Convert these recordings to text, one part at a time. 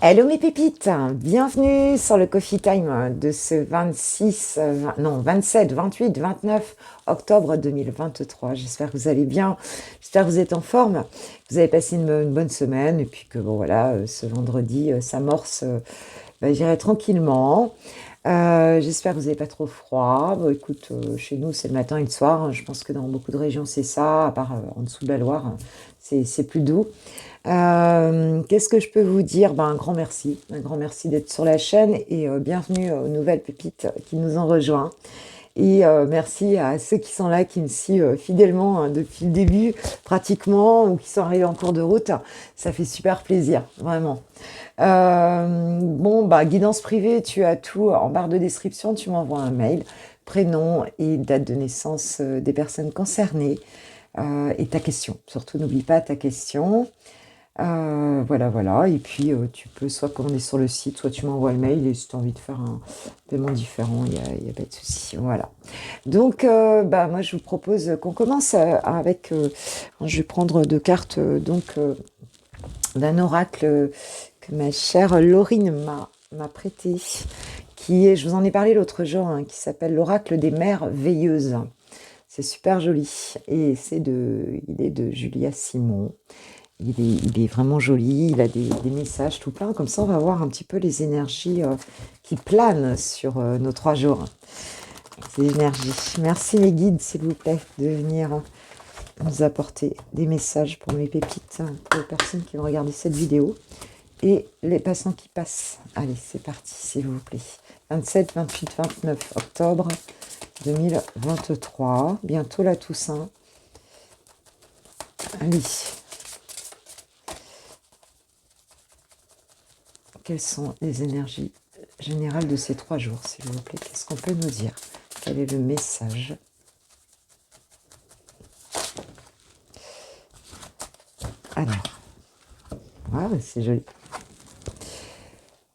Hello mes pépites, bienvenue sur le Coffee Time de ce 27, 28, 29 octobre 2023. J'espère que vous allez bien, j'espère que vous êtes en forme, que vous avez passé une bonne semaine et puis que bon voilà, ce vendredi s'amorce, je dirais tranquillement. J'espère que vous n'avez pas trop froid. Bon, écoute, chez nous c'est le matin et le soir, hein. Je pense que dans beaucoup de régions c'est ça, à part en dessous de la Loire, hein, c'est plus doux. Qu'est-ce que je peux vous dire? Un grand merci d'être sur la chaîne et bienvenue aux nouvelles pépites qui nous ont rejoints. Et merci à ceux qui sont là, qui me suivent fidèlement hein, depuis le début, pratiquement, ou qui sont arrivés en cours de route. Ça fait super plaisir, vraiment. Guidance privée, tu as tout en barre de description. Tu m'envoies un mail, prénom et date de naissance des personnes concernées et ta question. Surtout, n'oublie pas ta question. Voilà. Et puis, tu peux soit commander sur le site, soit tu m'envoies le mail. Et si tu as envie de faire un paiement différent, il y a pas de souci. Voilà. Donc, moi, je vous propose qu'on commence avec... je vais prendre deux cartes d'un oracle que ma chère Laurine m'a prêté, qui est, je vous en ai parlé l'autre jour, hein, qui s'appelle l'oracle des mers veilleuses. C'est super joli. Et il est de Julia Simon. Il est vraiment joli, il a des messages tout plein. Comme ça, on va voir un petit peu les énergies qui planent sur nos 3 jours. Ces énergies. Merci mes guides, s'il vous plaît, de venir nous apporter des messages pour mes pépites, hein, pour les personnes qui vont regarder cette vidéo et les passants qui passent. Allez, c'est parti, s'il vous plaît. 27, 28, 29 octobre 2023. Bientôt la Toussaint. Allez. Quelles sont les énergies générales de ces 3 jours, s'il vous plaît? Qu'est-ce qu'on peut nous dire? Quel est le message? Alors, c'est joli.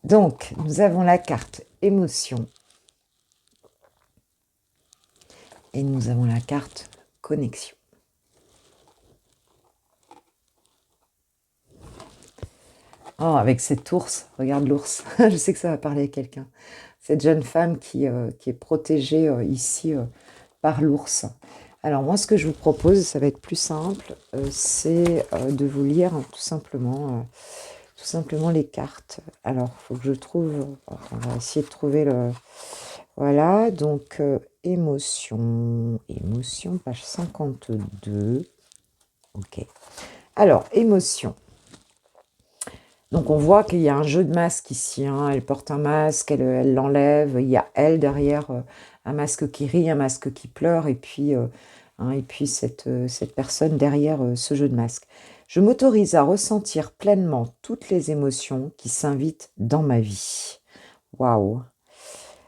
Donc, nous avons la carte émotion. Et nous avons la carte connexion. Oh, avec cet ours, regarde l'ours. Je sais que ça va parler à quelqu'un. Cette jeune femme qui est protégée ici par l'ours. Alors moi, ce que je vous propose, ça va être plus simple, c'est de vous lire tout simplement les cartes. Alors, il faut que je trouve... On va essayer de trouver le... Voilà, donc émotion, page 52. Ok. Alors, émotion. Donc on voit qu'il y a un jeu de masque ici, hein. Elle porte un masque, elle l'enlève, il y a elle derrière, un masque qui rit, un masque qui pleure, et puis cette personne derrière ce jeu de masque. Je m'autorise à ressentir pleinement toutes les émotions qui s'invitent dans ma vie. Waouh!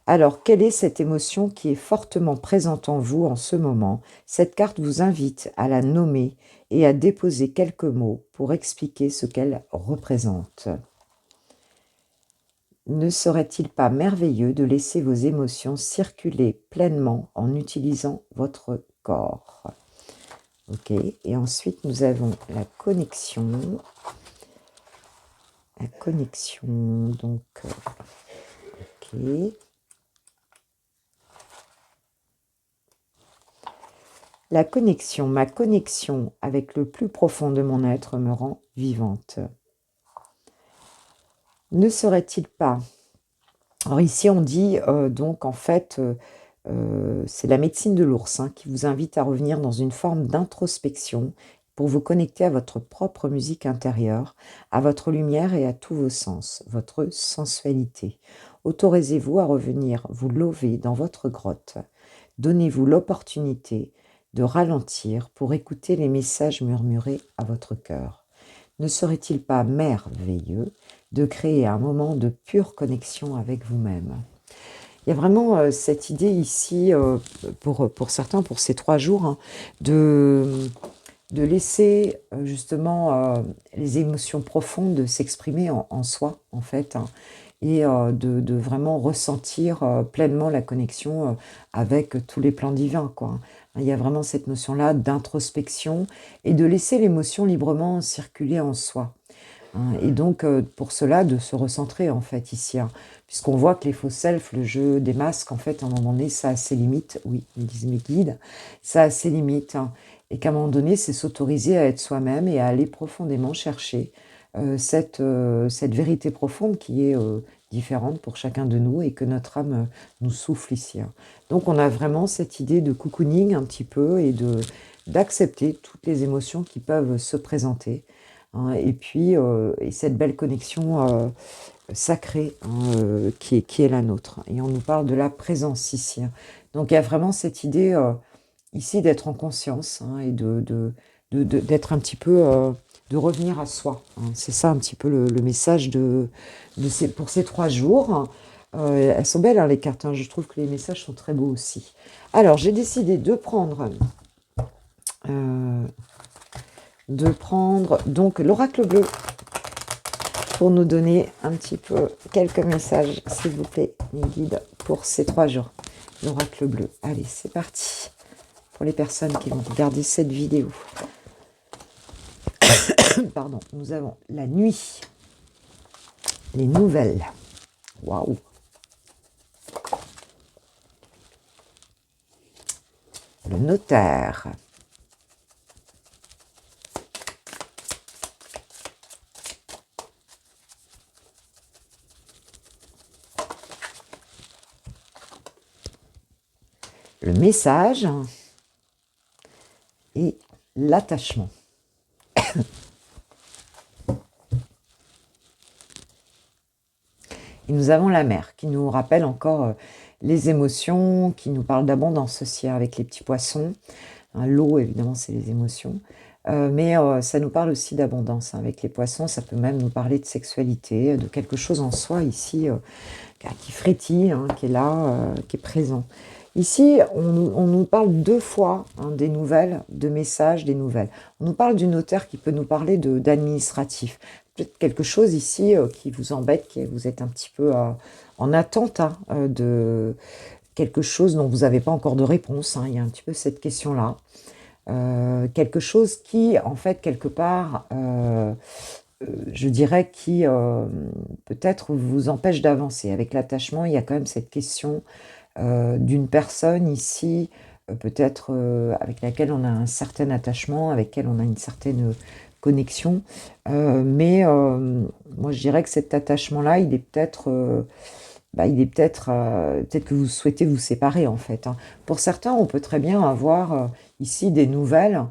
Alors, quelle est cette émotion qui est fortement présente en vous en ce moment? Cette carte vous invite à la nommer et à déposer quelques mots pour expliquer ce qu'elle représente. Ne serait-il pas merveilleux de laisser vos émotions circuler pleinement en utilisant votre corps? Ok, et ensuite nous avons la connexion. La connexion, donc, ok. La connexion, ma connexion avec le plus profond de mon être me rend vivante. Ne serait-il pas... Alors ici on dit donc en fait, c'est la médecine de l'ours hein, qui vous invite à revenir dans une forme d'introspection pour vous connecter à votre propre musique intérieure, à votre lumière et à tous vos sens, votre sensualité. Autorisez-vous à revenir vous lever dans votre grotte. Donnez-vous l'opportunité de ralentir pour écouter les messages murmurés à votre cœur. Ne serait-il pas merveilleux de créer un moment de pure connexion avec vous-même? Il y a vraiment cette idée ici, pour certains, pour ces 3 jours, hein, de laisser justement les émotions profondes s'exprimer en soi, en fait, hein, et de vraiment ressentir pleinement la connexion avec tous les plans divins, quoi, hein. Il y a vraiment cette notion-là d'introspection et de laisser l'émotion librement circuler en soi. hein. Et donc, pour cela, de se recentrer, en fait, ici, hein, puisqu'on voit que les faux self, le jeu des masques, en fait, à un moment donné, ça a ses limites. Oui, me disent mes guides, ça a ses limites, hein, et qu'à un moment donné, c'est s'autoriser à être soi-même et à aller profondément chercher cette vérité profonde qui est différente pour chacun de nous et que notre âme nous souffle ici, hein. Donc, on a vraiment cette idée de cocooning un petit peu et d'accepter toutes les émotions qui peuvent se présenter, hein, et puis et cette belle connexion sacrée, hein, qui est la nôtre. Et on nous parle de la présence ici, hein. Donc il y a vraiment cette idée ici d'être en conscience, hein, et d'être un petit peu, de revenir à soi, hein. C'est ça un petit peu le message pour ces 3 jours, hein. Elles sont belles, hein, les cartes, hein. Je trouve que les messages sont très beaux aussi. Alors j'ai décidé euh, de prendre donc l'oracle bleu pour nous donner un petit peu quelques messages, s'il vous plaît, mes guides, pour ces 3 jours. L'oracle bleu. Allez, c'est parti pour les personnes qui vont regarder cette vidéo. Pardon, nous avons la nuit, les nouvelles. Waouh! Le notaire. Le message et l'attachement. Et nous avons la mer qui nous rappelle encore les émotions, qui nous parle d'abondance aussi avec les petits poissons. Hein, l'eau, évidemment, c'est les émotions. Mais ça nous parle aussi d'abondance, hein. Avec les poissons, ça peut même nous parler de sexualité, de quelque chose en soi ici qui frétille, hein, qui est là, qui est présent. Ici, on nous parle 2 fois, hein, des nouvelles, de messages, des nouvelles. On nous parle du notaire qui peut nous parler d'administratif. Peut-être quelque chose ici qui vous embête, qui vous êtes un petit peu en attente, hein, de quelque chose dont vous n'avez pas encore de réponse, hein. Il y a un petit peu cette question-là. Quelque chose qui, en fait, quelque part, je dirais, qui peut-être vous empêche d'avancer. Avec l'attachement, il y a quand même cette question d'une personne ici, peut-être avec laquelle on a un certain attachement, avec laquelle on a une certaine connexion. Mais moi, je dirais que cet attachement-là, il est peut-être... peut-être que vous souhaitez vous séparer, en fait, hein. Pour certains, on peut très bien avoir ici des nouvelles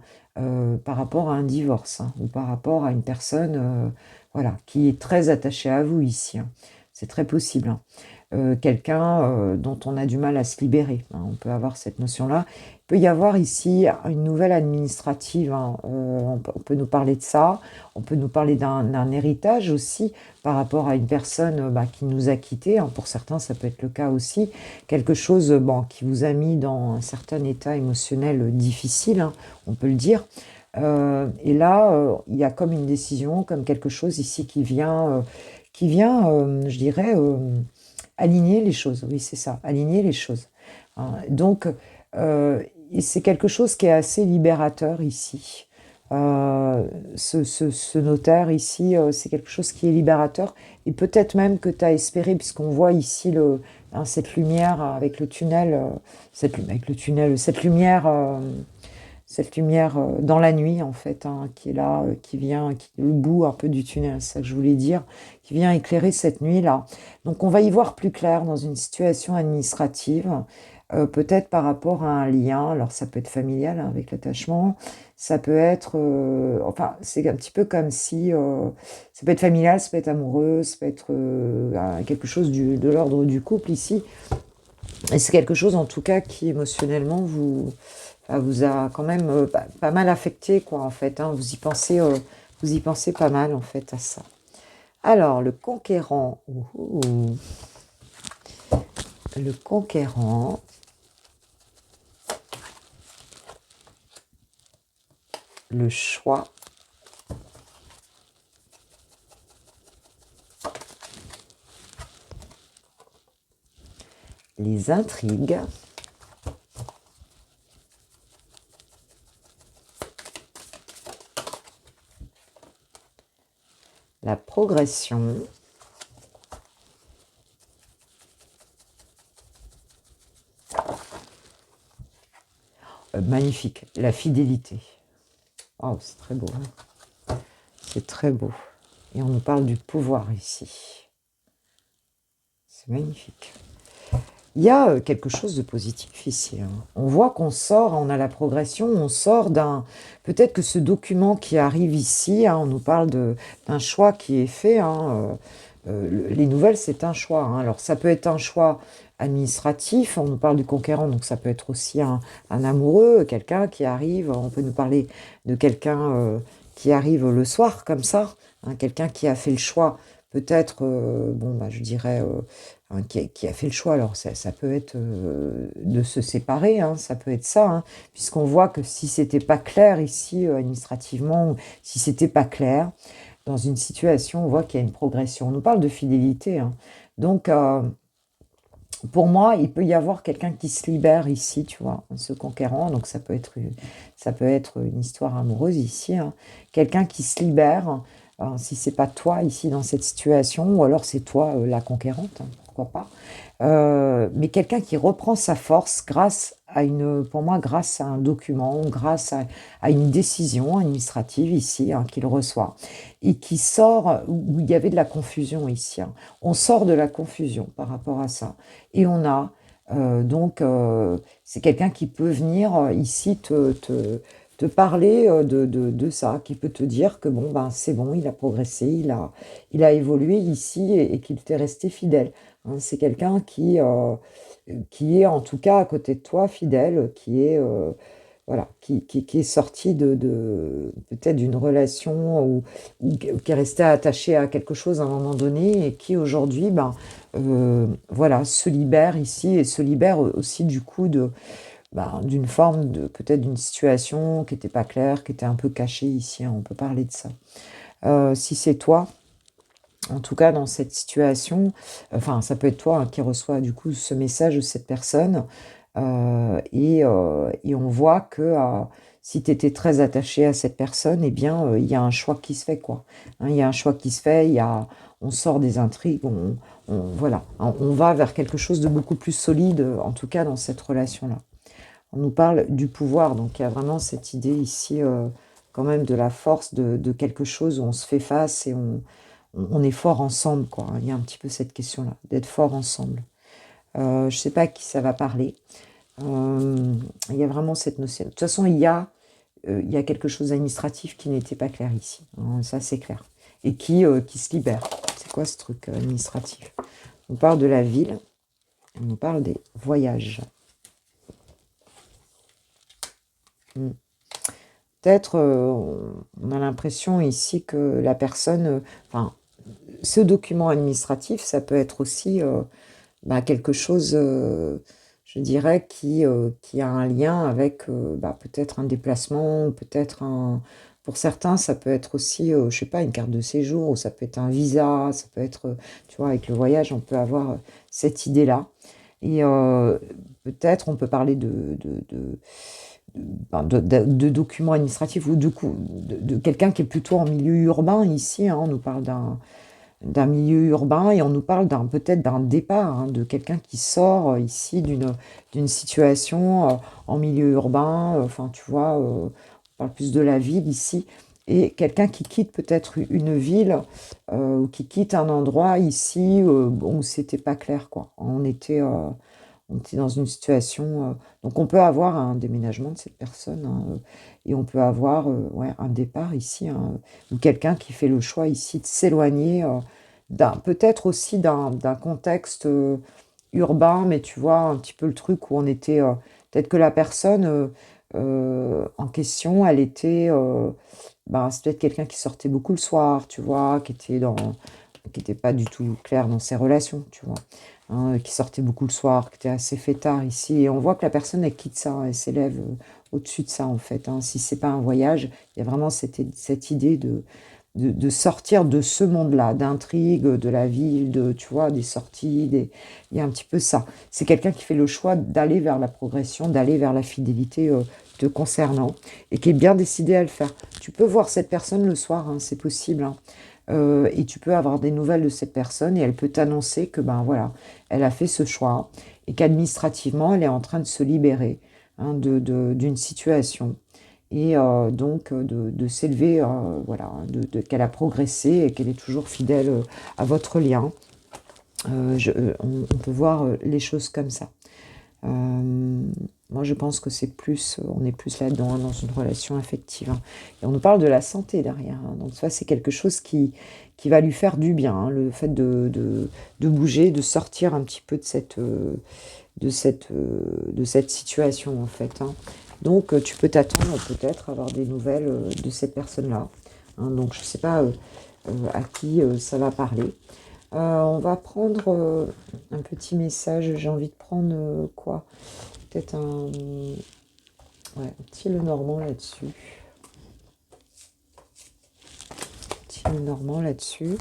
par rapport à un divorce, hein, ou par rapport à une personne voilà, qui est très attachée à vous ici, hein. C'est très possible, hein. Quelqu'un dont on a du mal à se libérer, hein. On peut avoir cette notion-là. Il peut y avoir ici une nouvelle administrative, hein. On peut nous parler de ça. On peut nous parler d'un héritage aussi par rapport à une personne qui nous a quittés, hein. Pour certains, ça peut être le cas aussi. Quelque chose qui vous a mis dans un certain état émotionnel difficile, hein, on peut le dire. Et là, il y a comme une décision, comme quelque chose ici qui vient, je dirais, aligner les choses. Oui, c'est ça, aligner les choses, hein. Donc, et c'est quelque chose qui est assez libérateur ici. Ce notaire ici, c'est quelque chose qui est libérateur. Et peut-être même que tu as espéré, puisqu'on voit ici cette lumière avec le tunnel, cette lumière dans la nuit, en fait, hein, qui est là, qui vient, le bout un peu du tunnel, c'est ça que je voulais dire, qui vient éclairer cette nuit-là. Donc on va y voir plus clair dans une situation administrative, peut-être par rapport à un lien. Alors ça peut être familial, hein, avec l'attachement, ça peut être, enfin c'est un petit peu comme si, ça peut être familial, ça peut être amoureux, ça peut être quelque chose de l'ordre du couple ici. Et c'est quelque chose en tout cas qui émotionnellement vous a quand même pas mal affecté, quoi, en fait, hein. Vous y pensez pas mal, en fait, à ça. Alors, le conquérant. Le conquérant. Le choix. Les intrigues. la progression. Magnifique, la fidélité. Oh, c'est très beau. Hein, c'est très beau. Et on nous parle du pouvoir ici. C'est magnifique. Il y a quelque chose de positif ici. Hein. On voit qu'on sort, on a la progression, on sort d'un... Peut-être que ce document qui arrive ici, hein, on nous parle d'un choix qui est fait. Hein, les nouvelles, c'est un choix. Hein. Alors, ça peut être un choix administratif, on nous parle du conquérant, donc ça peut être aussi un amoureux, quelqu'un qui arrive, on peut nous parler de quelqu'un qui arrive le soir, comme ça, hein, quelqu'un qui a fait le choix, peut-être, bon, bah, je dirais... Hein, qui a fait le choix. Alors, ça peut être de se séparer, hein, ça peut être ça, hein, puisqu'on voit que si c'était pas clair ici, administrativement, si c'était pas clair, dans une situation, on voit qu'il y a une progression. On nous parle de fidélité. Hein. Donc, pour moi, il peut y avoir quelqu'un qui se libère ici, tu vois, ce conquérant. Donc, ça peut être une histoire amoureuse ici. Hein. Quelqu'un qui se libère, si c'est pas toi ici dans cette situation, ou alors c'est toi la conquérante, hein, pourquoi pas. Mais quelqu'un qui reprend sa force grâce à pour moi, grâce à un document, grâce à une décision administrative ici, hein, qu'il reçoit, et qui sort, où il y avait de la confusion ici. Hein. On sort de la confusion par rapport à ça. Et on a, donc, c'est quelqu'un qui peut venir ici te parler de ça, qui peut te dire que bon, ben, c'est bon, il a progressé, il a évolué ici et qu'il t'est resté fidèle. Hein. C'est quelqu'un qui est en tout cas à côté de toi fidèle, qui est, voilà, qui est sorti peut-être d'une relation ou qui est resté attaché à quelque chose à un moment donné et qui aujourd'hui, ben, voilà, se libère ici et se libère aussi du coup ben, d'une forme de peut-être d'une situation qui n'était pas claire, qui était un peu cachée ici. Hein, on peut parler de ça. Si c'est toi, en tout cas dans cette situation, enfin ça peut être toi hein, qui reçoit du coup ce message de cette personne, et on voit que si tu étais très attaché à cette personne, eh bien il y a un choix qui se fait quoi. Hein, il y a un choix qui se fait, on sort des intrigues, voilà, on va vers quelque chose de beaucoup plus solide, en tout cas dans cette relation-là. On nous parle du pouvoir, donc il y a vraiment cette idée ici quand même de la force de quelque chose où on se fait face et on est fort ensemble, quoi. Il y a un petit peu cette question-là, d'être fort ensemble. Je ne sais pas à qui ça va parler. Il y a vraiment cette notion. De toute façon, il y a quelque chose d'administratif qui n'était pas clair ici. Hein, ça, c'est clair. Et qui se libère. C'est quoi ce truc administratif? On parle de la ville. On parle des voyages. Peut-être, on a l'impression ici que la personne... Enfin, ce document administratif, ça peut être aussi bah, quelque chose, je dirais, qui a un lien avec bah, peut-être un déplacement, peut-être un... Pour certains, ça peut être aussi, je sais pas, une carte de séjour, ou ça peut être un visa, ça peut être, tu vois, avec le voyage, on peut avoir cette idée-là. Et peut-être on peut parler de documents administratifs ou de quelqu'un qui est plutôt en milieu urbain ici. Hein, on nous parle d'un milieu urbain et on nous parle peut-être d'un départ, hein, de quelqu'un qui sort ici d'une situation en milieu urbain. Enfin, tu vois, on parle plus de la ville ici. Et quelqu'un qui quitte peut-être une ville ou qui quitte un endroit ici où c'était pas clair, quoi. On était dans une situation... donc on peut avoir un déménagement de cette personne hein, et on peut avoir ouais, un départ ici, hein, ou quelqu'un qui fait le choix ici de s'éloigner peut-être aussi d'un contexte urbain, mais tu vois un petit peu le truc où on était... peut-être que la personne en question, elle était... ben, c'est peut-être quelqu'un qui sortait beaucoup le soir, tu vois, qui était pas du tout clair dans ses relations, tu vois. Hein, qui sortait beaucoup le soir, qui était assez fêtard ici. Et on voit que la personne, elle quitte ça, elle s'élève au-dessus de ça, en fait. Hein. Si c'est pas un voyage, il y a vraiment cette idée de sortir de ce monde-là, d'intrigue, de la ville, tu vois, des sorties, il y a un petit peu ça. C'est quelqu'un qui fait le choix d'aller vers la progression, d'aller vers la fidélité te concernant, et qui est bien décidé à le faire. Tu peux voir cette personne le soir, hein, c'est possible. Hein. et tu peux avoir des nouvelles de cette personne et elle peut t'annoncer que ben voilà, elle a fait ce choix et qu'administrativement, elle est en train de se libérer hein, d'une situation et donc de s'élever, voilà, qu'elle a progressé et qu'elle est toujours fidèle à votre lien. On peut voir les choses comme ça. Moi, je pense que c'est plus, on est plus là-dedans, hein, dans une relation affective, hein. Et on nous parle de la santé derrière, hein. Donc ça, c'est quelque chose qui va lui faire du bien, hein, le fait de bouger, de sortir un petit peu de cette situation, en fait, hein. Donc, tu peux t'attendre peut-être à avoir des nouvelles de cette personne-là, hein. Donc, je ne sais pas à qui ça va parler. On va prendre un petit message. J'ai envie de prendre quoi? Peut-être un petit Lenormand là-dessus. Petit Lenormand là-dessus.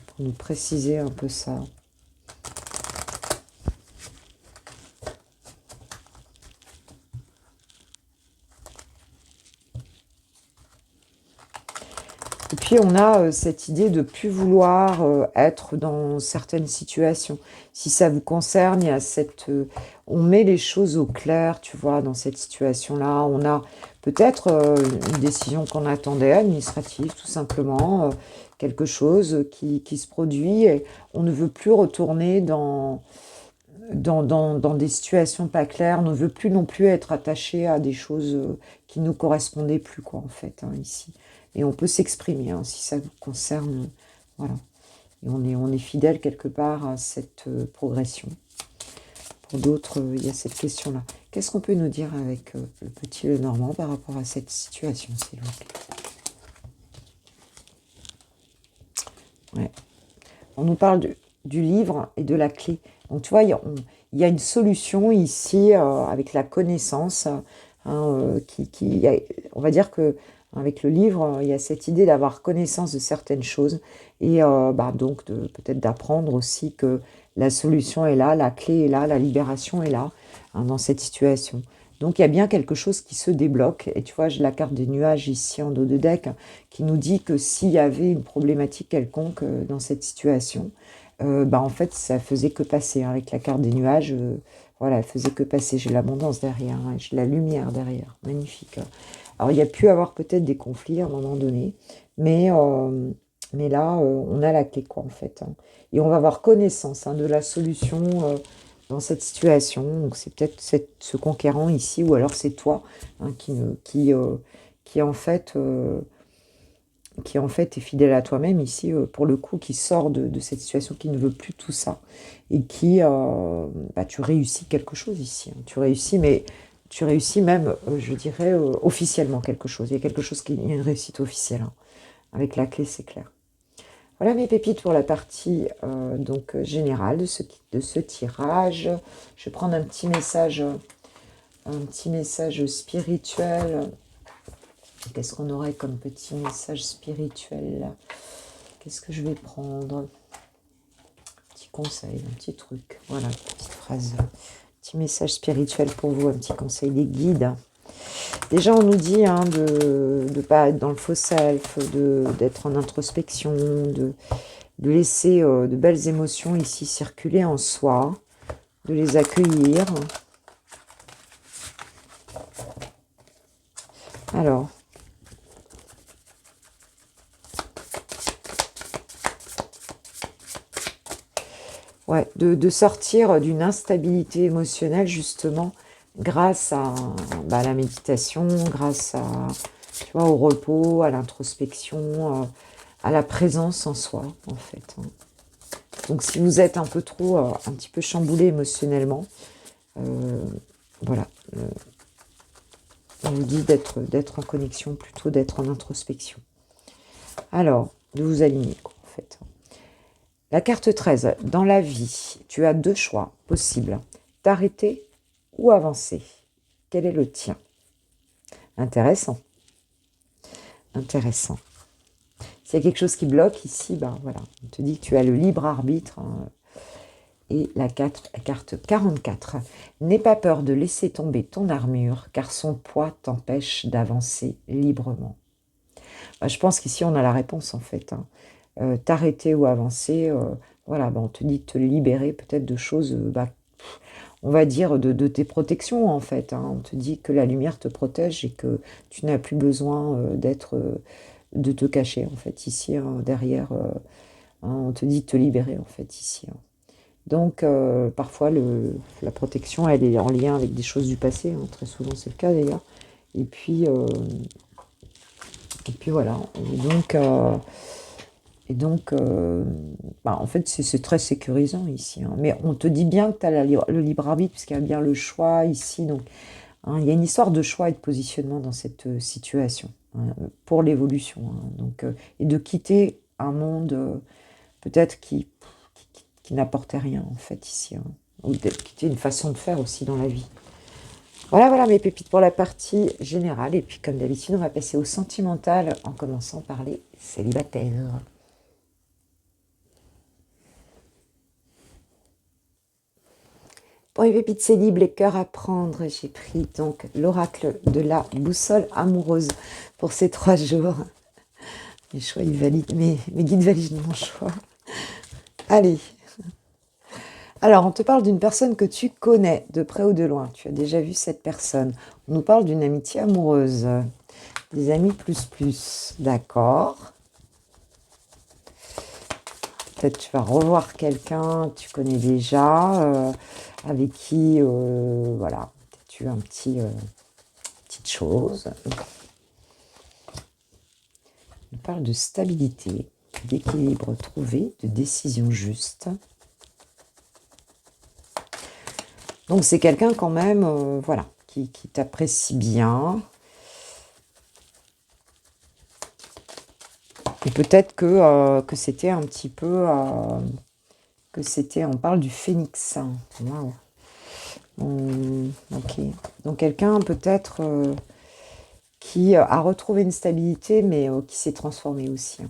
Pour nous préciser un peu ça. Et puis on a cette idée de plus vouloir être dans certaines situations. Si ça vous concerne, il y a on met les choses au clair, tu vois, dans cette situation-là. On a peut-être une décision qu'on attendait, administrative, tout simplement, quelque chose qui se produit et on ne veut plus retourner dans des situations pas claires. On ne veut plus non plus être attaché à des choses qui ne nous correspondaient plus, quoi, en fait, hein, ici. Et on peut s'exprimer, hein, si ça vous concerne. Voilà. Et on est fidèle quelque part à cette progression. Pour d'autres, il y a cette question-là. Qu'est-ce qu'on peut nous dire avec le petit Lenormand par rapport à cette situation, s'il vous plaît? Ouais. On nous parle du livre et de la clé. Donc, tu vois, il y a une solution ici avec la connaissance, hein, on va dire que avec le livre, il y a cette idée d'avoir connaissance de certaines choses et donc peut-être d'apprendre aussi que la solution est là, la clé est là, la libération est là, hein, dans cette situation. Donc il y a bien quelque chose qui se débloque. Et tu vois, j'ai la carte des nuages ici en dos de deck qui nous dit que s'il y avait une problématique quelconque dans cette situation, en fait, ça faisait que passer, hein. Avec la carte des nuages, voilà, elle faisait que passer. J'ai l'abondance derrière, hein, j'ai la lumière derrière. Magnifique, hein. Alors, il y a pu avoir peut-être des conflits à un moment donné, mais là, on a la clé, quoi, en fait, hein. Et on va avoir connaissance, hein, de la solution dans cette situation. Donc, c'est peut-être ce conquérant ici, ou alors c'est toi, hein, qui en fait... qui en fait est fidèle à toi-même ici, pour le coup, qui sort de cette situation, qui ne veut plus tout ça, et qui, tu réussis quelque chose ici, hein. Tu réussis, mais tu réussis même, je dirais, officiellement quelque chose. Il y a quelque chose qui est une réussite officielle, hein. Avec la clé, c'est clair. Voilà mes pépites pour la partie générale de ce tirage. Je vais prendre un petit message spirituel. Qu'est-ce qu'on aurait comme petit message spirituel là? Qu'est-ce que je vais prendre? Un petit conseil, un petit truc. Voilà, petite phrase. Petit message spirituel pour vous, un petit conseil des guides. Déjà, on nous dit hein, de ne pas être dans le faux self, d'être en introspection, de laisser de belles émotions ici circuler en soi, de les accueillir. Alors, ouais, de sortir d'une instabilité émotionnelle justement grâce à la méditation, grâce au repos, à l'introspection, à la présence en soi, en fait, hein. Donc si vous êtes un peu trop, un petit peu chamboulé émotionnellement, voilà, on vous dit d'être en connexion, plutôt d'être en introspection. Alors, de vous aligner, quoi, en fait. La carte 13, dans la vie, tu as deux choix possibles, t'arrêter ou avancer. Quel est le tien? Intéressant. Intéressant. S'il y a quelque chose qui bloque ici, voilà, on te dit que tu as le libre arbitre, hein. Et la carte 44. N'aie pas peur de laisser tomber ton armure, car son poids t'empêche d'avancer librement. Bah, je pense qu'ici, on a la réponse, en fait, hein. T'arrêter ou avancer, voilà, bah, on te dit de te libérer peut-être de choses, bah, on va dire de tes protections, en fait, hein. On te dit que la lumière te protège et que tu n'as plus besoin de te cacher, en fait, ici, hein, derrière. Hein, on te dit de te libérer, en fait, ici, hein. Donc, parfois, la protection, elle est en lien avec des choses du passé, hein. Très souvent, c'est le cas, d'ailleurs. Et puis, euh, et puis voilà. Et donc, bah, en fait, c'est très sécurisant ici, hein. Mais on te dit bien que tu as le libre arbitre, puisqu'il y a bien le choix ici. Donc, hein, il y a une histoire de choix et de positionnement dans cette situation, hein, pour l'évolution, hein. Donc, et de quitter un monde peut-être qui n'apportait rien, en fait, ici, hein. Ou de quitter une façon de faire aussi dans la vie. Voilà, voilà mes pépites pour la partie générale. Et puis, comme d'habitude, on va passer au sentimental en commençant par les célibataires. Pour les pépites célib, les cœurs à prendre, j'ai pris donc l'oracle de la boussole amoureuse pour ces 3 jours. Mes choix, ils valident, mes guides valident mon choix. Allez. Alors, on te parle d'une personne que tu connais, de près ou de loin. Tu as déjà vu cette personne. On nous parle d'une amitié amoureuse. Des amis plus. D'accord. Peut-être tu vas revoir quelqu'un que tu connais déjà, avec qui, voilà, tu as petite chose. On parle de stabilité, d'équilibre trouvé, de décision juste. Donc c'est quelqu'un quand même, voilà, qui t'apprécie bien. Et peut-être que c'était un petit peu... que c'était... On parle du phénix. Waouh. Ok. Donc quelqu'un peut-être qui a retrouvé une stabilité, mais qui s'est transformé aussi, hein.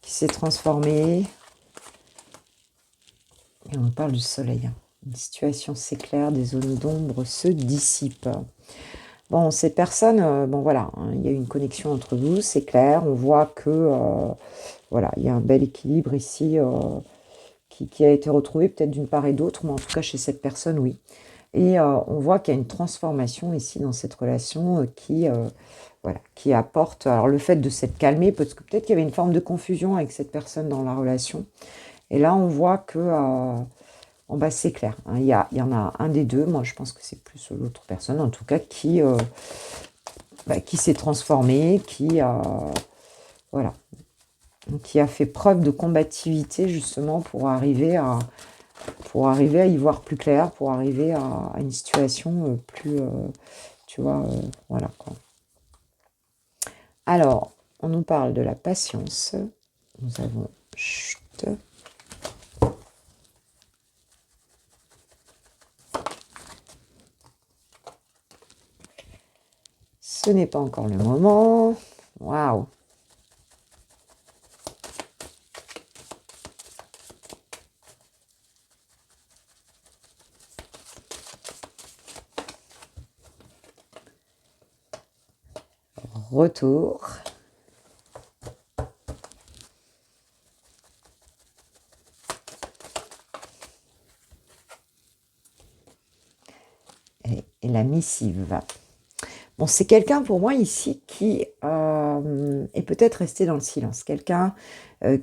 Qui s'est transformé. Et on parle du soleil, hein. Une situation s'éclaire, des zones d'ombre se dissipent. Bon, cette personne, bon voilà, hein, il y a une connexion entre vous, c'est clair. On voit que, voilà, il y a un bel équilibre ici qui a été retrouvé peut-être d'une part et d'autre, mais en tout cas chez cette personne, oui. Et on voit qu'il y a une transformation ici dans cette relation voilà, qui apporte... Alors le fait de s'être calmé, parce que peut-être qu'il y avait une forme de confusion avec cette personne dans la relation. Et là, on voit que... bon, bah, c'est clair, hein, il y en a un des deux, moi je pense que c'est plus l'autre personne, en tout cas, qui s'est transformé, voilà, qui a fait preuve de combativité justement pour arriver à y voir plus clair, pour arriver à une situation plus, tu vois, voilà quoi. Alors, on nous parle de la patience. Nous avons... Chut. Ce n'est pas encore le moment. Waouh. Retour. Et la missive. Bon, c'est quelqu'un pour moi ici qui est peut-être resté dans le silence. Quelqu'un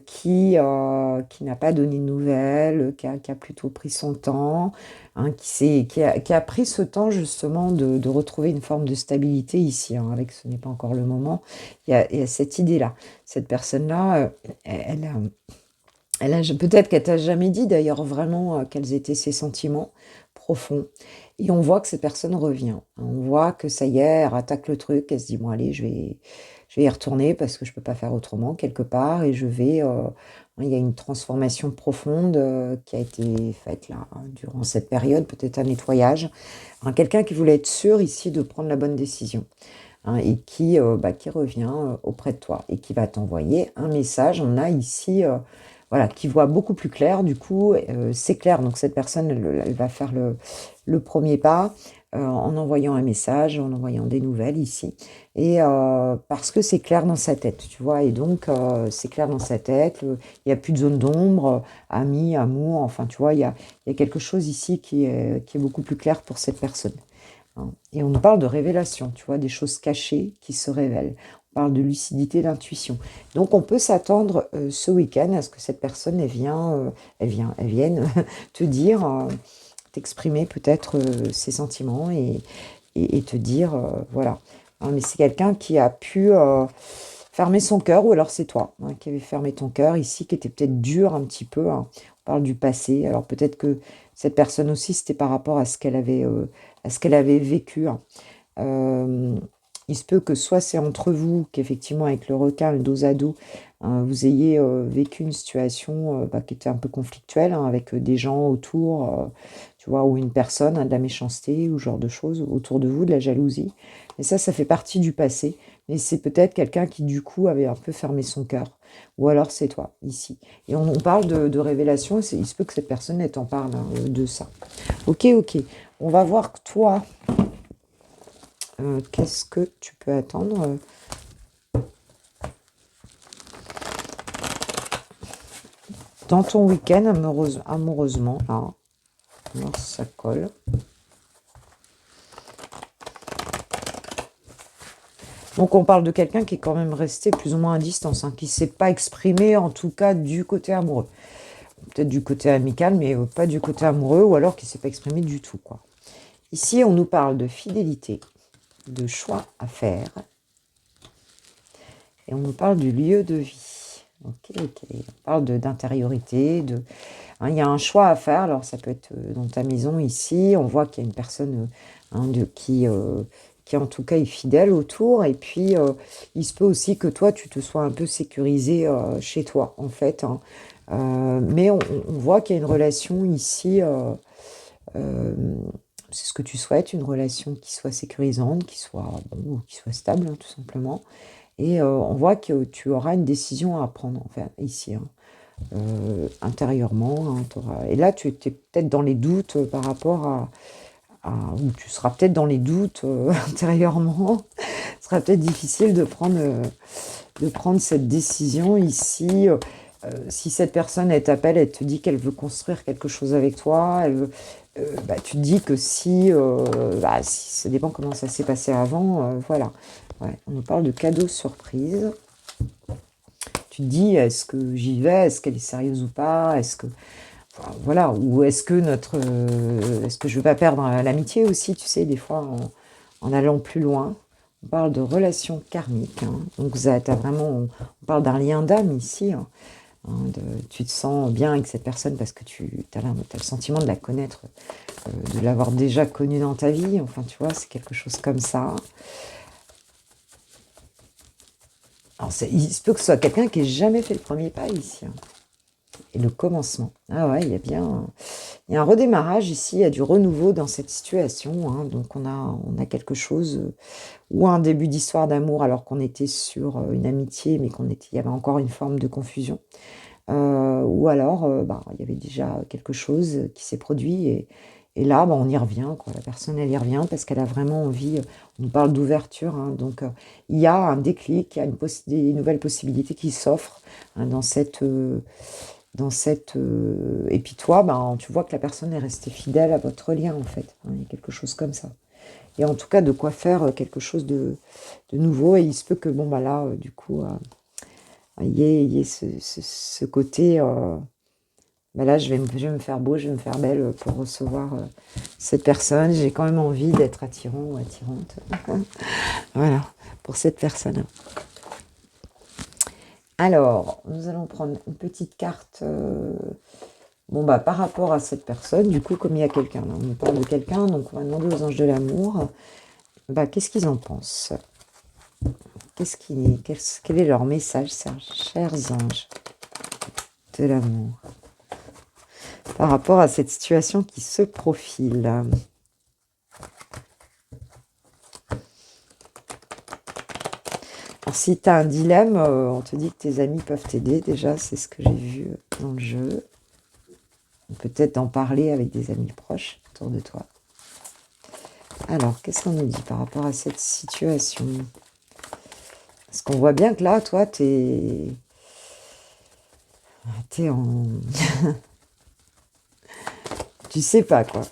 qui n'a pas donné de nouvelles, qui a plutôt pris son temps, hein, qui a pris ce temps justement de retrouver une forme de stabilité ici, hein, avec ce n'est pas encore le moment. Il y a cette idée-là. Cette personne-là, peut-être qu'elle t'a jamais dit d'ailleurs vraiment quels étaient ses sentiments profonds. Et on voit que cette personne revient. On voit que ça y est, elle attaque le truc, elle se dit, bon allez, je vais y retourner parce que je ne peux pas faire autrement quelque part. Et il y a une transformation profonde qui a été faite là, hein, durant cette période, peut-être un nettoyage. Hein, quelqu'un qui voulait être sûr ici de prendre la bonne décision. Hein, et qui revient auprès de toi et qui va t'envoyer un message. On a ici... voilà, qui voit beaucoup plus clair, du coup, c'est clair. Donc cette personne, elle va faire le premier pas. en envoyant un message, en envoyant des nouvelles ici. Et parce que c'est clair dans sa tête, tu vois. Et donc, c'est clair dans sa tête. Il n'y a plus de zone d'ombre, amis, amour. Enfin, tu vois, il y a quelque chose ici qui est beaucoup plus clair pour cette personne. Hein. Et on nous parle de révélation, tu vois, des choses cachées qui se révèlent. On parle de lucidité, d'intuition. Donc, on peut s'attendre ce week-end à ce que cette personne, elle vienne te dire, t'exprimer peut-être ses sentiments et te dire, voilà. Hein, mais c'est quelqu'un qui a pu fermer son cœur, ou alors c'est toi qui avait fermé ton cœur ici, qui était peut-être dur un petit peu. Hein. On parle du passé. Alors peut-être que cette personne aussi, c'était par rapport à ce qu'elle avait vécu. Hein. Euh, il se peut que soit c'est entre vous, qu'effectivement avec le requin, le dos à dos, hein, vous ayez vécu une situation qui était un peu conflictuelle, hein, avec des gens autour, tu vois, ou une personne, hein, de la méchanceté, ou ce genre de choses autour de vous, de la jalousie. Et ça fait partie du passé. Mais c'est peut-être quelqu'un qui, du coup, avait un peu fermé son cœur. Ou alors c'est toi, ici. Et on parle de révélation, il se peut que cette personne, elle t'en parle, hein, de ça. Ok, ok. On va voir que toi, qu'est-ce que tu peux attendre dans ton week-end amoureusement, là. Alors, ça colle. Donc on parle de quelqu'un qui est quand même resté plus ou moins à distance, hein, qui ne s'est pas exprimé, en tout cas du côté amoureux. Peut-être du côté amical, mais pas du côté amoureux, ou alors qui ne s'est pas exprimé du tout, quoi. Ici, on nous parle de fidélité, de choix à faire, et on nous parle du lieu de vie. Ok, ok. On parle d'intériorité, hein, il y a un choix à faire. Alors ça peut être dans ta maison ici. On voit qu'il y a une personne hein, qui en tout cas est fidèle autour. Et puis il se peut aussi que toi tu te sois un peu sécurisé chez toi en fait. Hein. Mais on voit qu'il y a une relation ici. Euh, c'est ce que tu souhaites, une relation qui soit sécurisante, qui soit stable, hein, tout simplement. Et on voit que tu auras une décision à prendre, enfin, ici, hein, intérieurement. Hein, et là, tu étais peut-être dans les doutes par rapport ou tu seras peut-être dans les doutes intérieurement. Ce sera peut-être difficile de prendre cette décision ici. Si cette personne, elle t'appelle, elle te dit qu'elle veut construire quelque chose avec toi, tu te dis que si ça dépend comment ça s'est passé avant, voilà. Ouais, on nous parle de cadeaux surprise. Tu te dis, est-ce que j'y vais? Est-ce qu'elle est sérieuse ou pas? Enfin, voilà, ou est-ce que je vais pas perdre l'amitié aussi, tu sais, des fois, en allant plus loin. On parle de relations karmiques. Hein. Donc, on parle d'un lien d'âme ici. Hein. Tu te sens bien avec cette personne parce que tu as le sentiment de la connaître, de l'avoir déjà connue dans ta vie. Enfin, tu vois, c'est quelque chose comme ça. Alors, il se peut que ce soit quelqu'un qui n'ait jamais fait le premier pas ici. Hein. Et le commencement. Ah ouais, il y a un redémarrage ici, il y a du renouveau dans cette situation. Hein. Donc on a quelque chose, ou un début d'histoire d'amour alors qu'on était sur une amitié, mais il y avait encore une forme de confusion. Ou alors, il y avait déjà quelque chose qui s'est produit et là, on y revient, quoi. La personne, elle y revient parce qu'elle a vraiment envie. On nous parle d'ouverture, hein, donc il y a un déclic, il y a des nouvelles possibilités qui s'offrent hein, et puis toi, tu vois que la personne est restée fidèle à votre lien, en fait. Hein, il y a quelque chose comme ça. Et en tout cas, de quoi faire quelque chose de nouveau. Et il se peut que, là, du coup, il y ait ce côté... là, je vais me faire beau, je vais me faire belle pour recevoir cette personne. J'ai quand même envie d'être attirant ou attirante. Voilà, pour cette personne. Alors, nous allons prendre une petite carte par rapport à cette personne. Du coup, comme il y a quelqu'un, là, on nous parle de quelqu'un, donc on va demander aux anges de l'amour, qu'est-ce qu'ils en pensent? Quel est leur message, chers anges de l'amour, par rapport à cette situation qui se profile? Alors, si tu as un dilemme, on te dit que tes amis peuvent t'aider. Déjà, c'est ce que j'ai vu dans le jeu. Peut-être en parler avec des amis proches autour de toi. Alors, qu'est-ce qu'on nous dit par rapport à cette situation? Parce qu'on voit bien que là, toi, t'es en... tu sais pas, quoi.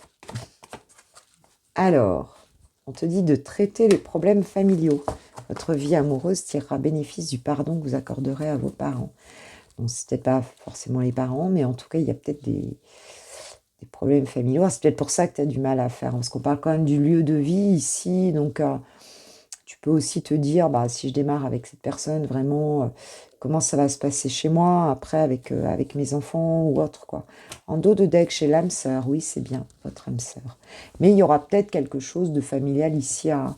Alors, on te dit de traiter les problèmes familiaux. Votre vie amoureuse tirera bénéfice du pardon que vous accorderez à vos parents. Bon, c'est peut-être pas forcément les parents, mais en tout cas, il y a peut-être des problèmes familiaux. C'est peut-être pour ça que tu as du mal à faire, parce qu'on parle quand même du lieu de vie ici, donc tu peux aussi te dire, bah, si je démarre avec cette personne, vraiment, comment ça va se passer chez moi, après avec mes enfants ou autre, quoi. En dos de deck, chez l'âme sœur, oui, c'est bien, votre âme sœur. Mais il y aura peut-être quelque chose de familial ici à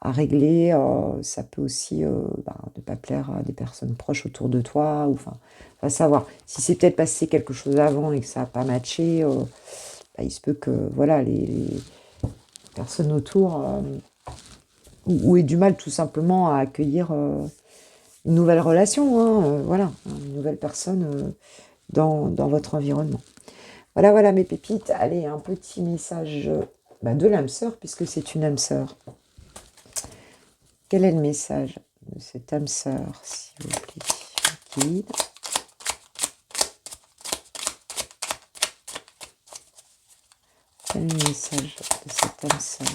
régler. Ça peut aussi ne pas plaire à des personnes proches autour de toi, ou enfin, va savoir. Si c'est peut-être passé quelque chose avant et que ça n'a pas matché, il se peut que voilà, les personnes autour ou aient du mal tout simplement à accueillir une nouvelle relation, hein, voilà, une nouvelle personne dans votre environnement. Voilà, voilà mes pépites. Allez, un petit message de l'âme sœur, puisque c'est une âme sœur. Quel est le message de cette âme sœur, s'il vous plaît? Guide. Quel est le message de cette âme sœur?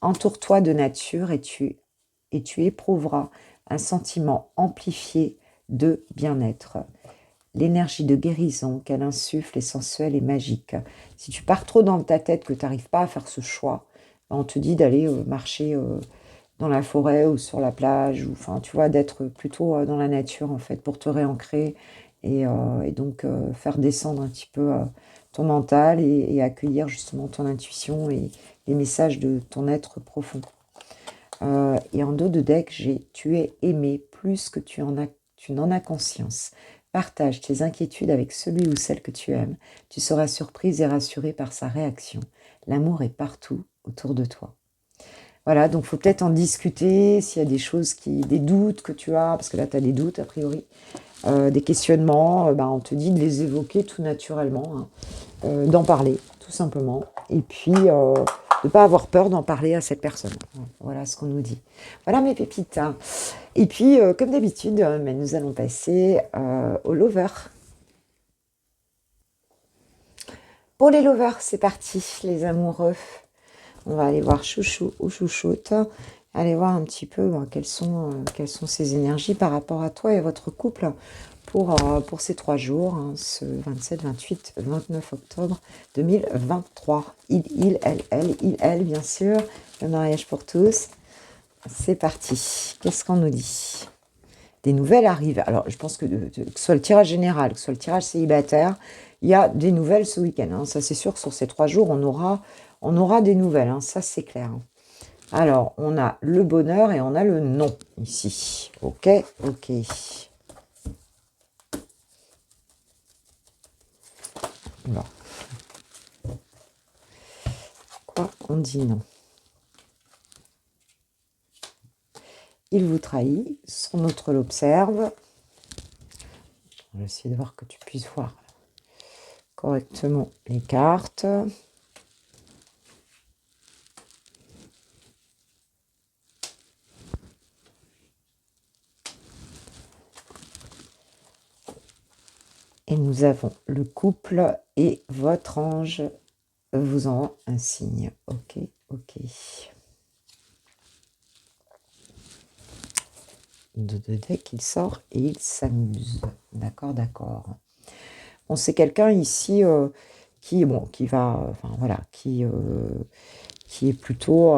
Entoure-toi de nature et tu éprouveras un sentiment amplifié de bien-être. L'énergie de guérison qu'elle insuffle est sensuelle et magique. Si tu pars trop dans ta tête que tu n'arrives pas à faire ce choix, on te dit d'aller marcher dans la forêt ou sur la plage, ou enfin, tu vois, d'être plutôt dans la nature, en fait, pour te réancrer et donc faire descendre un petit peu ton mental et accueillir justement ton intuition et les messages de ton être profond. Et en dos de deck, tu es aimé plus que tu n'en as conscience. Partage tes inquiétudes avec celui ou celle que tu aimes. Tu seras surprise et rassurée par sa réaction. L'amour est partout autour de toi. Voilà, donc il faut peut-être en discuter s'il y a des choses des doutes que tu as, parce que là tu as des doutes a priori, des questionnements, on te dit de les évoquer tout naturellement, hein, d'en parler tout simplement, et puis de ne pas avoir peur d'en parler à cette personne. Voilà ce qu'on nous dit. Voilà mes pépites. Hein. Et puis, comme d'habitude, nous allons passer aux lovers. Pour les lovers, c'est parti, les amoureux. On va aller voir chouchou ou chouchoute. Allez voir un petit peu quelles sont ces énergies par rapport à toi et votre couple pour ces 3 jours, hein, ce 27, 28, 29 octobre 2023. Il, elle, bien sûr. Le mariage pour tous. C'est parti. Qu'est-ce qu'on nous dit? Des nouvelles arrivent. Alors, je pense que ce soit le tirage général, que ce soit le tirage célibataire, il y a des nouvelles ce week-end. Hein. Ça, c'est sûr que sur ces 3 jours, on aura des nouvelles. Hein. Ça, c'est clair. Hein. Alors, on a le bonheur et on a le non ici. Ok, ok. Bon. Pourquoi on dit non? Il vous trahit, son autre l'observe. On va essayer de voir que tu puisses voir correctement les cartes. Et nous avons le couple et votre ange vous envoie un signe. Ok, ok. De deck, il sort et il s'amuse. D'accord, d'accord. Bon, c'est quelqu'un ici qui va, enfin voilà, qui est plutôt,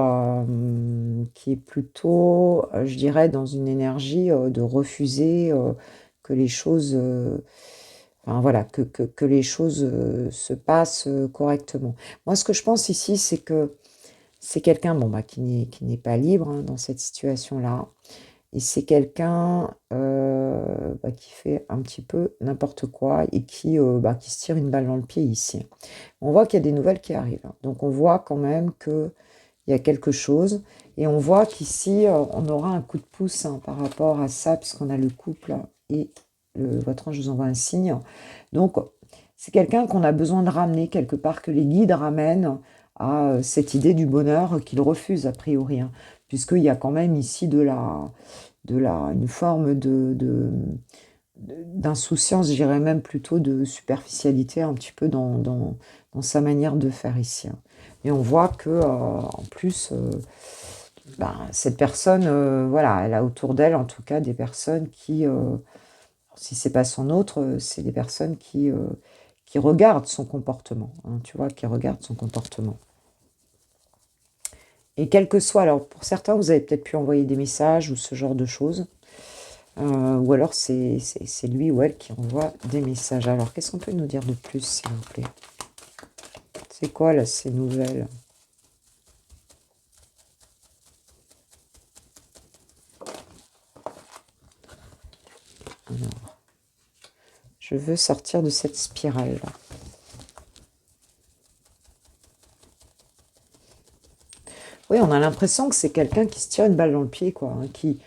je dirais, dans une énergie de refuser que les choses, enfin voilà, que les choses se passent correctement. Moi, ce que je pense ici, c'est que c'est quelqu'un, qui n'est pas libre hein, dans cette situation-là. Et c'est quelqu'un qui fait un petit peu n'importe quoi et qui se tire une balle dans le pied ici. On voit qu'il y a des nouvelles qui arrivent. Donc on voit quand même qu'il y a quelque chose. Et on voit qu'ici, on aura un coup de pouce hein, par rapport à ça, puisqu'on a le couple et votre ange vous envoie un signe. Donc, c'est quelqu'un qu'on a besoin de ramener quelque part, que les guides ramènent à cette idée du bonheur qu'il refuse a priori, hein, puisqu'il y a quand même ici une forme d'insouciance, je dirais même plutôt de superficialité un petit peu dans sa manière de faire ici, hein. Et on voit que en plus, ben, cette personne, voilà, elle a autour d'elle en tout cas des personnes qui, si c'est pas son autre, c'est des personnes qui regardent son comportement, hein, tu vois, qui regardent son comportement. Et quel que soit, alors pour certains, vous avez peut-être pu envoyer des messages ou ce genre de choses, ou alors c'est lui ou elle qui envoie des messages. Alors qu'est-ce qu'on peut nous dire de plus, s'il vous plaît? C'est quoi là, ces nouvelles? Alors, je veux sortir de cette spirale là. Oui, on a l'impression que c'est quelqu'un qui se tire une balle dans le pied, quoi, hein, qui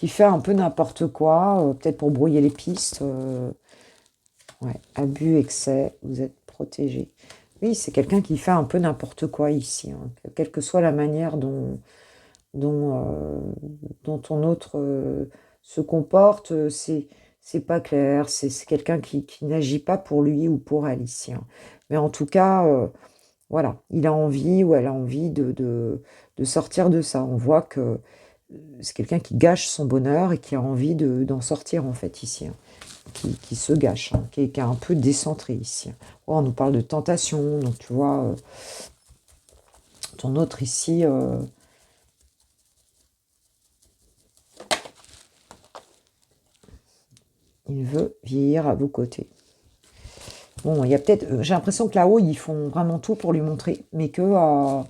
fait un peu n'importe quoi, peut-être pour brouiller les pistes. Ouais, abus, excès, vous êtes protégé. Oui, c'est quelqu'un qui fait un peu n'importe quoi ici, hein, quelle que soit la manière dont ton autre se comporte, c'est pas clair, c'est quelqu'un qui n'agit pas pour lui ou pour elle ici, hein. Mais en tout cas, voilà, il a envie ou elle a envie de sortir de ça. On voit que c'est quelqu'un qui gâche son bonheur et qui a envie d'en sortir en fait ici, hein. Qui se gâche, hein, qui est un peu décentré ici. Oh, on nous parle de tentation, donc tu vois, ton autre ici, il veut vieillir à vos côtés. Bon, il y a peut-être, j'ai l'impression que là-haut, ils font vraiment tout pour lui montrer, mais que, on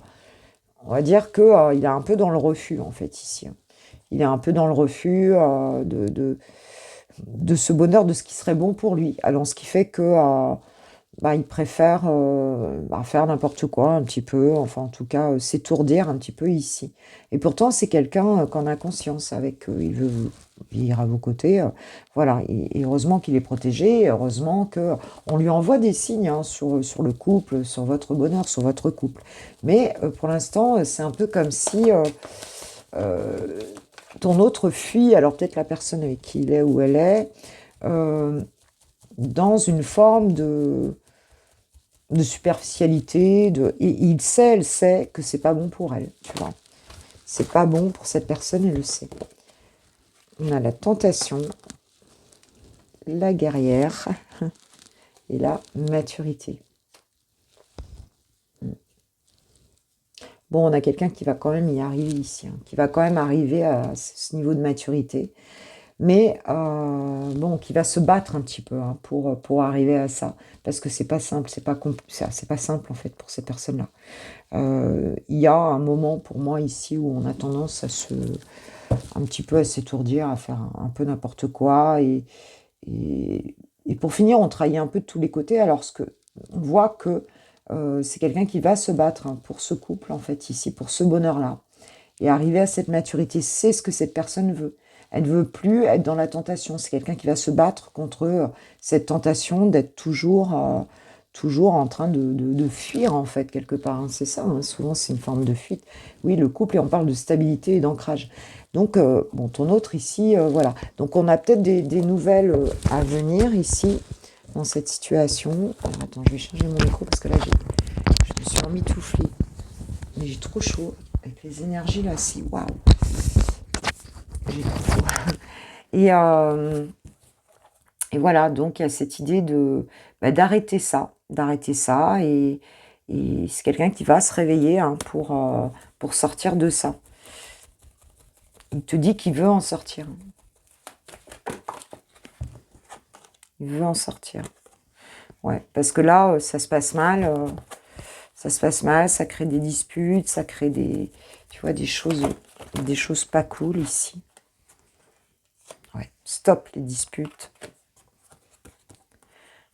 va dire que il est un peu dans le refus, en fait, ici, hein. Il est un peu dans le refus de ce bonheur, de ce qui serait bon pour lui. Alors, ce qui fait que bah, il préfère faire n'importe quoi un petit peu, enfin en tout cas s'étourdir un petit peu ici. Et pourtant c'est quelqu'un qu'en a conscience, avec il veut vivre à vos côtés, voilà. Et heureusement qu'il est protégé, et heureusement que on lui envoie des signes, hein, sur le couple, sur votre bonheur, sur votre couple. Mais pour l'instant c'est un peu comme si euh, ton autre fuit, alors peut-être la personne avec qui il est ou elle est, euh, dans une forme de superficialité, et il sait, elle sait que c'est pas bon pour elle, tu vois. C'est pas bon pour cette personne, elle le sait. On a la tentation, la guerrière et la maturité. Bon, on a quelqu'un qui va quand même y arriver ici, hein, qui va quand même arriver à ce niveau de maturité, mais bon, qui va se battre un petit peu, hein, pour arriver à ça, parce que c'est pas simple, c'est pas simple en fait pour ces personnes-là. Il y a un moment pour moi ici où on a tendance un petit peu à s'étourdir, à faire un peu n'importe quoi, et, et pour finir, on trahit un peu de tous les côtés, alors on voit que c'est quelqu'un qui va se battre, hein, pour ce couple en fait ici, pour ce bonheur-là, et arriver à cette maturité, c'est ce que cette personne veut. Elle ne veut plus être dans la tentation. C'est quelqu'un qui va se battre contre cette tentation d'être toujours en train de fuir, en fait, quelque part, hein. C'est ça, hein, souvent, c'est une forme de fuite. Oui, le couple, et on parle de stabilité et d'ancrage. Donc, bon, ton autre ici, voilà. Donc, on a peut-être des nouvelles à venir ici, dans cette situation. Alors, attends, je vais changer mon micro parce que là, je me suis emmitouflée. Mais j'ai trop chaud. Avec les énergies là, c'est waouh. J'ai trop chaud. Et, euh, et voilà, donc il y a cette idée d'arrêter ça, et c'est quelqu'un qui va se réveiller, hein, pour sortir de ça. Il te dit qu'il veut en sortir. Il veut en sortir. Ouais, parce que là, ça se passe mal. Ça se passe mal, ça crée des disputes, ça crée tu vois, des choses pas cool ici. Ouais, stop les disputes.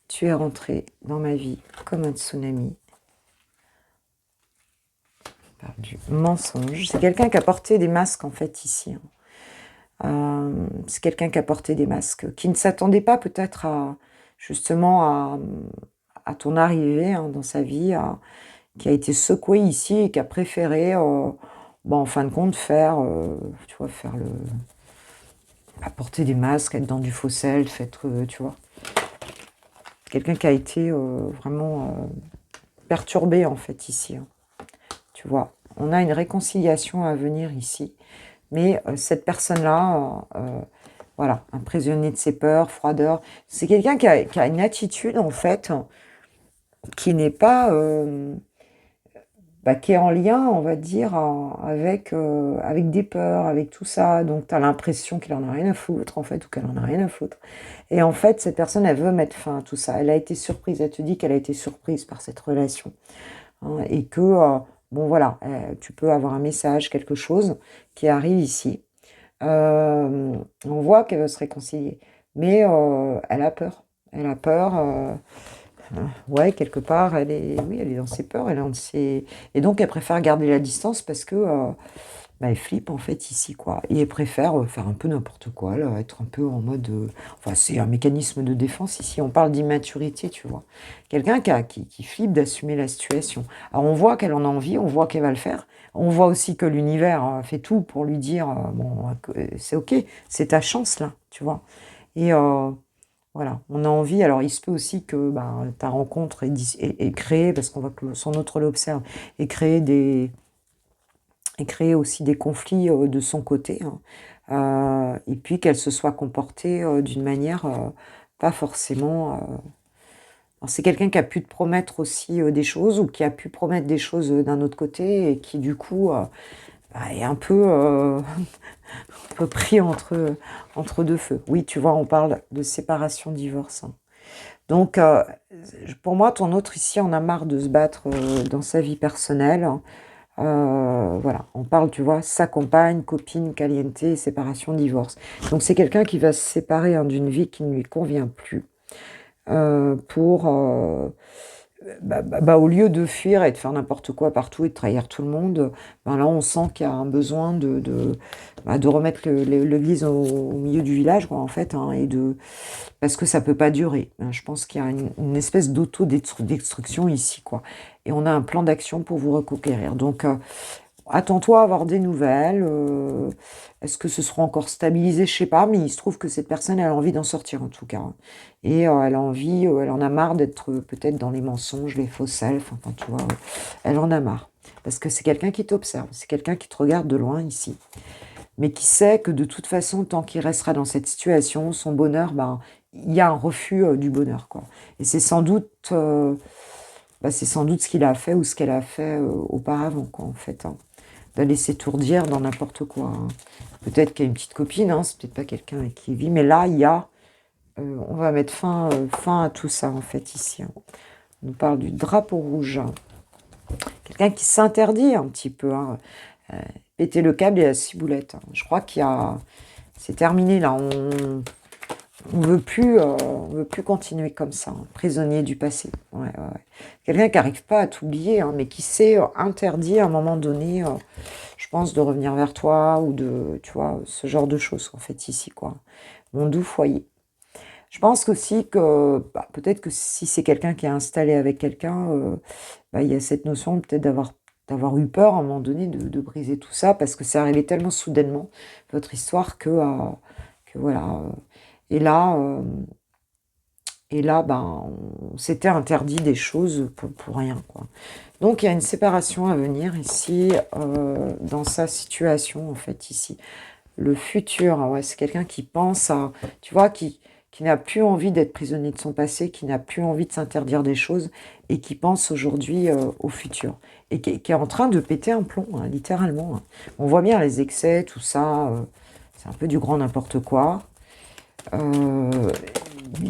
Tu es rentré dans ma vie comme un tsunami. Par du mensonge. C'est quelqu'un qui a porté des masques en fait ici, hein. C'est quelqu'un qui a porté des masques, qui ne s'attendait pas peut-être justement à ton arrivée hein, dans sa vie, qui a été secoué ici et qui a préféré, en fin de compte, tu vois, apporter des masques, être dans du faux self, être, tu vois, quelqu'un qui a été vraiment perturbé en fait ici. Hein, tu vois, on a une réconciliation à venir ici, mais cette personne-là, voilà, un prisonnier de ses peurs, froideur, c'est quelqu'un qui a une attitude en fait qui n'est pas qui est en lien, on va dire, avec des peurs, avec tout ça. Donc, tu as l'impression qu'il en a rien à foutre, en fait, ou qu'elle en a rien à foutre. Et en fait, cette personne, elle veut mettre fin à tout ça. Elle a été surprise, elle te dit qu'elle a été surprise par cette relation. Hein, et que, bon, voilà, tu peux avoir un message, quelque chose qui arrive ici. On voit qu'elle veut se réconcilier. Mais elle a peur. Elle a peur. Ouais, quelque part, oui, elle est dans ses peurs, elle est dans ses... Et donc, elle préfère garder la distance parce que, elle flippe, en fait, ici, quoi. Et elle préfère faire un peu n'importe quoi, là, être un peu en mode... Enfin, c'est un mécanisme de défense, ici. On parle d'immaturité, tu vois. Quelqu'un qui flippe d'assumer la situation. Alors, on voit qu'elle en a envie, on voit qu'elle va le faire. On voit aussi que l'univers fait tout pour lui dire, bon, c'est OK, c'est ta chance, là, tu vois. Et... voilà, on a envie. Alors, il se peut aussi que ta rencontre est créée, parce qu'on voit que son autre l'observe, et créer aussi des conflits de son côté. Hein. Et puis qu'elle se soit comportée d'une manière pas forcément... Alors, c'est quelqu'un qui a pu te promettre aussi des choses, ou qui a pu promettre des choses d'un autre côté, et qui du coup est un peu... un peu pris entre deux feux. Oui, tu vois, on parle de séparation, divorce. Hein. Donc, pour moi, ton autre ici en a marre de se battre dans sa vie personnelle. Hein. Voilà, on parle, tu vois, sa compagne, copine, caliente, séparation, divorce. Donc, c'est quelqu'un qui va se séparer hein, d'une vie qui ne lui convient plus pour... au lieu de fuir et de faire n'importe quoi partout et de trahir tout le monde, là on sent qu'il y a un besoin de remettre l'église au milieu du village, quoi, en fait, hein, parce que ça peut pas durer. Hein. Je pense qu'il y a une espèce d'auto-destruction ici, quoi. Et on a un plan d'action pour vous reconquérir. Donc, attends-toi à avoir des nouvelles. Est-ce que ce sera encore stabilisé? Je sais pas, mais il se trouve que cette personne, elle a envie d'en sortir en tout cas. Et elle a envie, elle en a marre d'être peut-être dans les mensonges, les faux self, enfin tu vois, elle en a marre. Parce que c'est quelqu'un qui t'observe, c'est quelqu'un qui te regarde de loin ici. Mais qui sait que de toute façon, tant qu'il restera dans cette situation, son bonheur, il y a un refus du bonheur, quoi. Et c'est sans doute... c'est sans doute ce qu'il a fait ou ce qu'elle a fait auparavant, quoi, en fait. Hein. D'aller s'étourdir dans n'importe quoi. Hein. Peut-être qu'il y a une petite copine, hein, c'est peut-être pas quelqu'un avec qui il vit, mais là, on va mettre fin à tout ça, en fait, ici. Hein. On nous parle du drapeau rouge. Hein. Quelqu'un qui s'interdit un petit peu. Hein. Péter le câble et la ciboulette. Hein. Je crois c'est terminé, là. On veut plus continuer comme ça, hein. Prisonnier du passé. Ouais, ouais, ouais. Quelqu'un qui n'arrive pas à t'oublier, hein, mais qui s'est interdit à un moment donné, je pense, de revenir vers toi ou tu vois, ce genre de choses, en fait, ici, quoi. Mon doux foyer. Je pense aussi que peut-être que si c'est quelqu'un qui est installé avec quelqu'un, il y a cette notion peut-être d'avoir eu peur à un moment donné de briser tout ça, parce que c'est arrivé tellement soudainement, votre histoire, que voilà. Et là, on s'était interdit des choses pour rien, quoi. Donc, il y a une séparation à venir ici, dans sa situation, en fait, ici. Le futur, ouais, c'est quelqu'un qui pense à, tu vois, qui n'a plus envie d'être prisonnier de son passé, qui n'a plus envie de s'interdire des choses, et qui pense aujourd'hui au futur. Et qui est en train de péter un plomb, hein, littéralement. Hein. On voit bien les excès, tout ça, c'est un peu du grand n'importe quoi.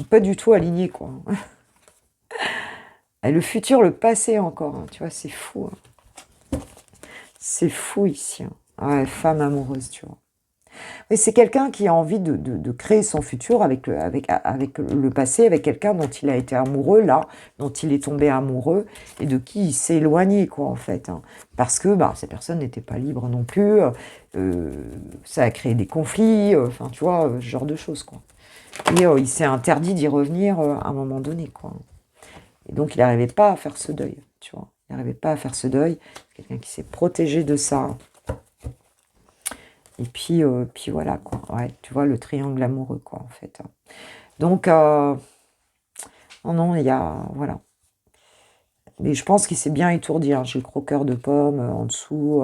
Pas du tout aligné, quoi. Et le futur, le passé encore, hein, tu vois, c'est fou. Hein. C'est fou ici. Hein. Ouais, femme amoureuse, tu vois. Et c'est quelqu'un qui a envie de créer son futur avec le passé, avec quelqu'un dont il a été amoureux, là, dont il est tombé amoureux, et de qui il s'est éloigné, quoi, en fait. Hein. Parce que cette personne n'était pas libre non plus, ça a créé des conflits, enfin, tu vois, ce genre de choses, quoi. Et il s'est interdit d'y revenir à un moment donné, quoi. Et donc, il n'arrivait pas à faire ce deuil, tu vois. Il n'arrivait pas à faire ce deuil. C'est quelqu'un qui s'est protégé de ça. Et puis voilà, quoi. Ouais, tu vois, le triangle amoureux, quoi, en fait. Donc, non, il y a... Voilà. Mais je pense qu'il s'est bien étourdi. Hein. J'ai le croqueur de pommes en dessous.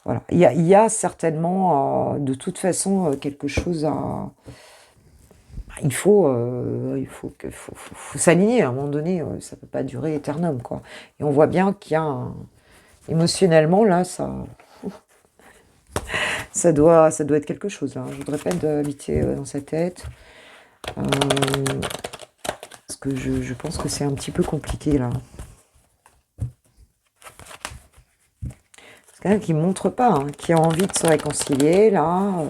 Voilà. Il y a certainement, de toute façon, quelque chose à... Il faut s'aligner à un moment donné. Ça peut pas durer éternellement, quoi. Et on voit bien qu'il y a émotionnellement, là, ça doit être quelque chose. Là. Je voudrais pas habiter dans sa tête. Parce que je pense que c'est un petit peu compliqué, là. C'est quelqu'un qui ne montre pas, hein, qui a envie de se réconcilier, là.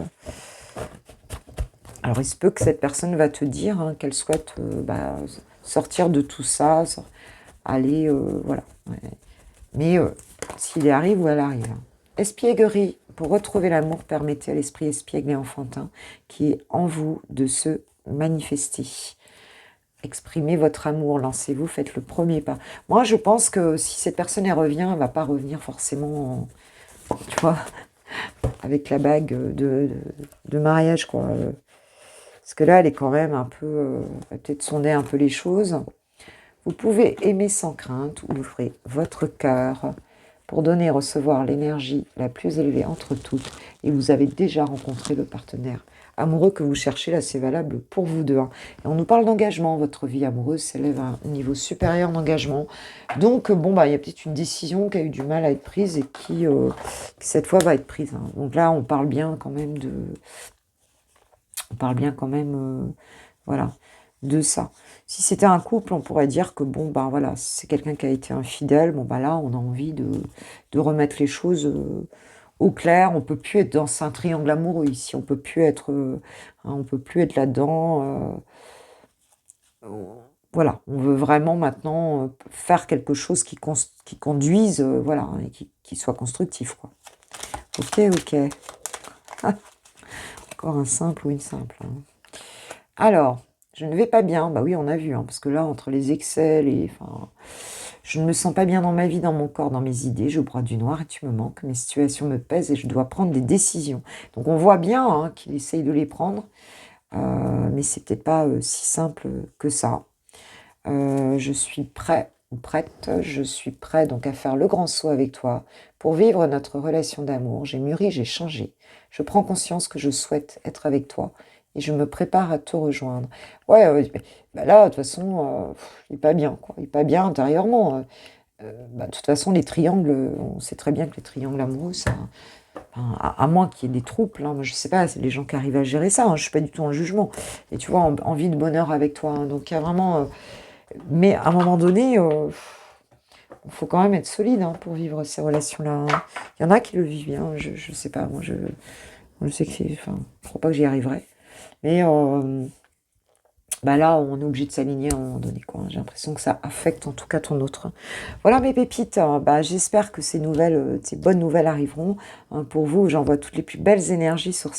Alors, il se peut que cette personne va te dire hein, qu'elle souhaite sortir de tout ça, aller, voilà. Ouais. Mais s'il y arrive ou elle arrive. Espièglerie. Pour retrouver l'amour, permettez à l'esprit espiègle et enfantin qui est en vous de se manifester. Exprimez votre amour, lancez-vous, faites le premier pas. Moi, je pense que si cette personne elle revient, elle ne va pas revenir forcément, tu vois, avec la bague de mariage, quoi. Parce que là, elle est quand même un peu... elle va peut-être sonder un peu les choses. Vous pouvez aimer sans crainte, ouvrez votre cœur pour donner et recevoir l'énergie la plus élevée entre toutes. Et vous avez déjà rencontré le partenaire amoureux que vous cherchez. Là, c'est valable pour vous deux. Hein. Et on nous parle d'engagement. Votre vie amoureuse s'élève à un niveau supérieur d'engagement. Donc, bon, il y a peut-être une décision qui a eu du mal à être prise et qui cette fois, va être prise. Hein. Donc là, on parle bien quand même de... On parle bien quand même, voilà, de ça. Si c'était un couple, on pourrait dire que, bon, voilà, c'est quelqu'un qui a été infidèle. Bon, là, on a envie de remettre les choses au clair. On peut plus être dans un triangle amoureux ici. On peut plus être, on peut plus être là-dedans. Voilà, on veut vraiment maintenant faire quelque chose qui conduise, voilà, hein, et qui soit constructif, quoi. Ok. Encore un simple ou une simple. Hein. Alors, je ne vais pas bien. Bah oui, on a vu, hein, parce que là, entre les excès, je ne me sens pas bien dans ma vie, dans mon corps, dans mes idées. Je broie du noir et tu me manques. Mes situations me pèsent et je dois prendre des décisions. Donc, on voit bien hein, qu'il essaye de les prendre, mais c'est peut-être pas si simple que ça. Je suis prêt ou prête. Je suis prêt donc à faire le grand saut avec toi pour vivre notre relation d'amour. J'ai mûri, j'ai changé. Je prends conscience que je souhaite être avec toi et je me prépare à te rejoindre. Ouais, là, de toute façon, il n'est pas bien, quoi. Il n'est pas bien intérieurement. De toute façon, les triangles, on sait très bien que les triangles amoureux, ça, à moins qu'il y ait des troubles, hein, moi, je ne sais pas, c'est les gens qui arrivent à gérer ça, hein, je ne suis pas du tout en jugement. Et tu vois, envie de bonheur avec toi. Hein, donc, il y a vraiment... mais à un moment donné, il faut quand même être solide hein, pour vivre ces relations-là. Hein. Il y en a qui le vivent bien, je ne sais pas, moi je sais que c'est... Enfin, je ne crois pas que j'y arriverai. Mais là, on est obligé de s'aligner à un moment donné. Quoi. J'ai l'impression que ça affecte en tout cas ton autre. Voilà mes pépites. J'espère que ces bonnes nouvelles arriveront hein, pour vous. J'envoie toutes les plus belles énergies sur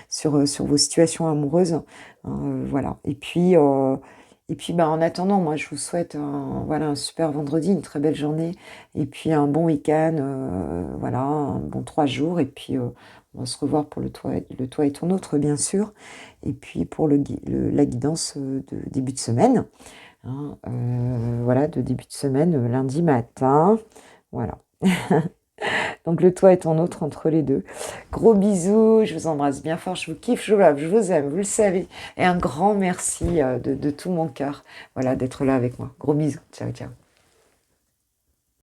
sur vos situations amoureuses. Voilà. Et puis, en attendant, moi, je vous souhaite un super vendredi, une très belle journée, et puis un bon week-end, voilà, un bon 3 jours, et puis on va se revoir pour le toit et ton autre, bien sûr, et puis pour la guidance de début de semaine, hein, voilà, de début de semaine, lundi matin, voilà. Donc le toi et ton autre entre les deux. Gros bisous, je vous embrasse bien fort, je vous kiffe, je vous love, je vous aime, vous le savez. Et un grand merci de tout mon cœur, voilà, d'être là avec moi. Gros bisous, ciao, ciao.